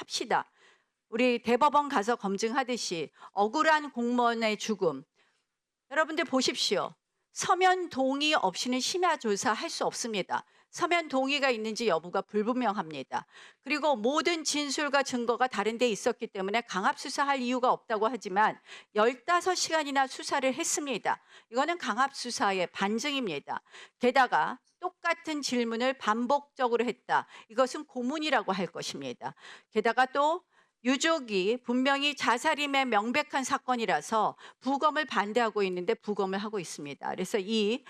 합시다. 우리 대법원 가서 검증하듯이 억울한 공무원의 죽음. 여러분들 보십시오. 서면 동의 없이는 심야 조사할 수 없습니다. 서면 동의가 있는지 여부가 불분명합니다. 그리고 모든 진술과 증거가 다른 데 있었기 때문에 강압 수사할 이유가 없다고 하지만 15시간이나 수사를 했습니다. 이거는 강압 수사의 반증입니다. 게다가 똑같은 질문을 반복적으로 했다. 이것은 고문이라고 할 것입니다. 게다가 또 유족이 분명히 자살임의 명백한 사건이라서 부검을 반대하고 있는데 부검을 하고 있습니다. 그래서 이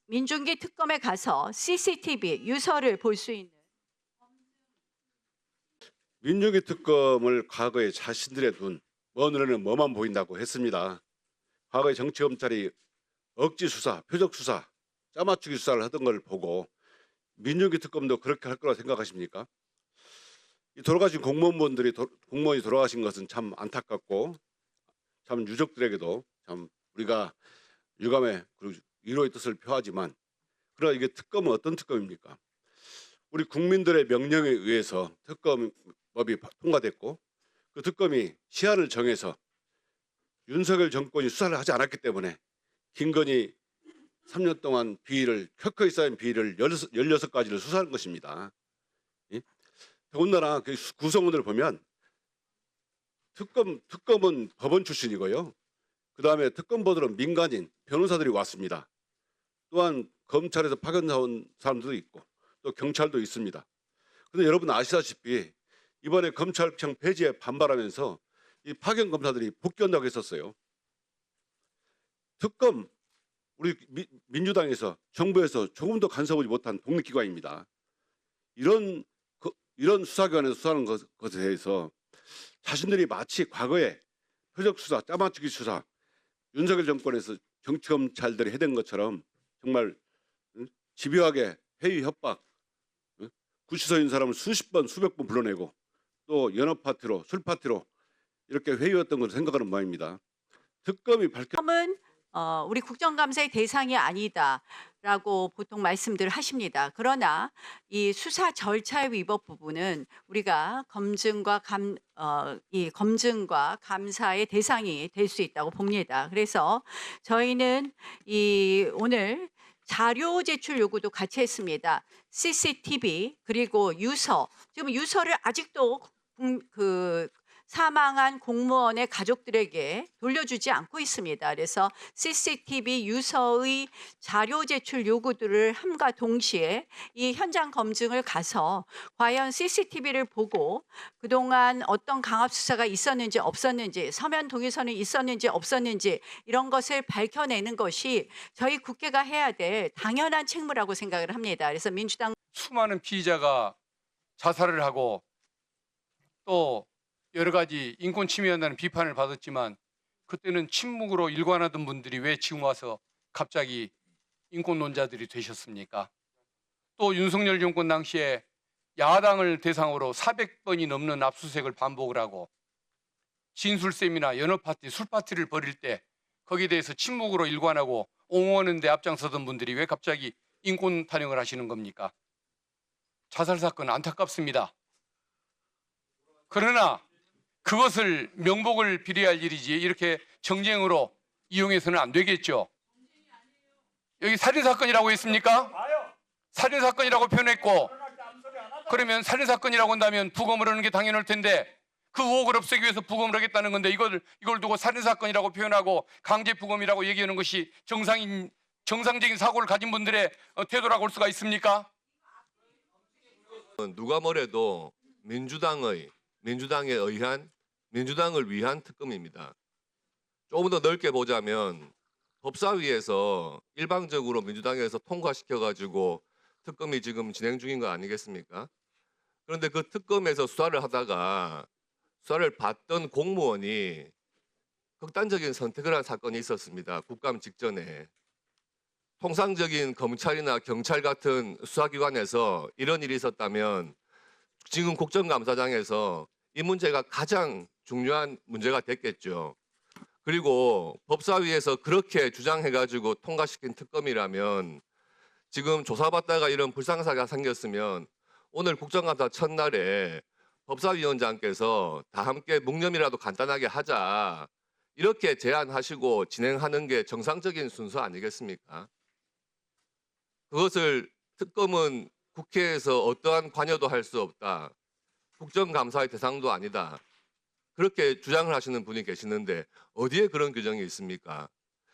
민중기 특검에 가서 CCTV 유서를 볼 수 있는 민중기 특검을 과거에 자신들의 눈, 먼 눈에는 뭐만 보인다고 했습니다. 과거에 정치검찰이 억지 수사, 표적 수사, 짜맞추기 수사를 하던 걸 보고 민중기 특검도 그렇게 할 거라 생각하십니까? 이 돌아가신 공무원이 돌아가신 것은 참 안타깝고 참 유족들에게도 참 우리가 유감의 그리고 위로의 뜻을 표하지만, 그러나 이게 특검은 어떤 특검입니까? 우리 국민들의 명령에 의해서 특검법이 통과됐고 그 특검이 시한을 정해서 윤석열 정권이 수사를 하지 않았기 때문에 김건희 3년 동안 비위를 켜켜이 쌓인 비위를 16가지를 수사한 것입니다. 예? 더군다나 그 구성원들을 보면 특검은 법원 출신이고요. 그 다음에 특검보다는 민간인 변호사들이 왔습니다. 또한 검찰에서 파견 나온 사람들도 있고 또 경찰도 있습니다. 그런데 여러분 아시다시피 이번에 검찰청 폐지에 반발하면서 이 파견 검사들이 복귀한다고 했었어요. 특검 우리 민주당에서 정부에서 조금도 간섭하지 못한 독립기관입니다. 이런 수사기관에서 수사하는 것에 대해서 자신들이 마치 과거에 표적 수사, 짜맞추기 수사, 윤석열 정권에서 정치검찰들이 해댄 것처럼 정말 집요하게 회의 협박, 구치소에 있는 사람을 수십 번, 수백 번 불러내고 또 연합 파티로, 술 파티로 이렇게 회의했던 것을 생각하는 모양입니다. 특검이 특검은 우리 국정감사의 대상이 아니다라고 보통 말씀들 하십니다. 그러나 이 수사 절차의 위법 부분은 우리가 이 검증과 감사의 대상이 될 수 있다고 봅니다. 그래서 저희는 오늘 자료 제출 요구도 같이 했습니다. CCTV 그리고 유서. 지금 유서를 아직도 사망한 공무원의 가족들에게 돌려주지 않고 있습니다. 그래서 CCTV 유서의 자료 제출 요구들을 함과 동시에 이 현장 검증을 가서 과연 CCTV를 보고 그동안 어떤 강압 수사가 있었는지 없었는지, 서면 동의서는 있었는지 없었는지 이런 것을 밝혀내는 것이 저희 국회가 해야 될 당연한 책무라고 생각을 합니다. 그래서 민주당 수많은 피의자가 자살을 하고 또 여러 가지 인권 침해한다는 비판을 받았지만 그때는 침묵으로 일관하던 분들이 왜 지금 와서 갑자기 인권론자들이 되셨습니까? 또 윤석열 정권 당시에 야당을 대상으로 400번이 넘는 압수수색을 반복을 하고 진술쌤이나 연합파티, 술파티를 벌일 때 거기에 대해서 침묵으로 일관하고 옹호하는 데 앞장서던 분들이 왜 갑자기 인권 타령을 하시는 겁니까? 자살 사건 안타깝습니다. 그러나 그것을 명복을 비례할 일이지 이렇게 정쟁으로 이용해서는 안 되겠죠. 여기 살인사건이라고 했습니까? 살인사건이라고 표현했고, 그러면 살인사건이라고 한다면 부검을 하는 게 당연할 텐데 그 의혹을 없애기 위해서 부검을 하겠다는 건데 이걸 두고 살인사건이라고 표현하고 강제 부검이라고 얘기하는 것이 정상적인 사고를 가진 분들의 태도라고 할 수가 있습니까? 누가 뭐래도 민주당을 위한 특검입니다. 조금 더 넓게 보자면 법사위에서 일방적으로 민주당에서 통과시켜가지고 특검이 지금 진행 중인 거 아니겠습니까? 그런데 그 특검에서 수사를 하다가 수사를 받던 공무원이 극단적인 선택을 한 사건이 있었습니다. 국감 직전에. 통상적인 검찰이나 경찰 같은 수사기관에서 이런 일이 있었다면 지금 국정감사장에서 이 문제가 가장 중요한 문제가 됐겠죠. 그리고 법사위에서 그렇게 주장해가지고 통과시킨 특검이라면 지금 조사받다가 이런 불상사가 생겼으면 오늘 국정감사 첫날에 법사위원장께서 다 함께 묵념이라도 간단하게 하자 이렇게 제안하시고 진행하는 게 정상적인 순서 아니겠습니까? 그것을 특검은 국회에서 어떠한 관여도 할 수 없다. 국정감사의 대상도 아니다. 그렇게 주장을 하시는 분이 계시는데 어디에 그런 규정이 있습니까?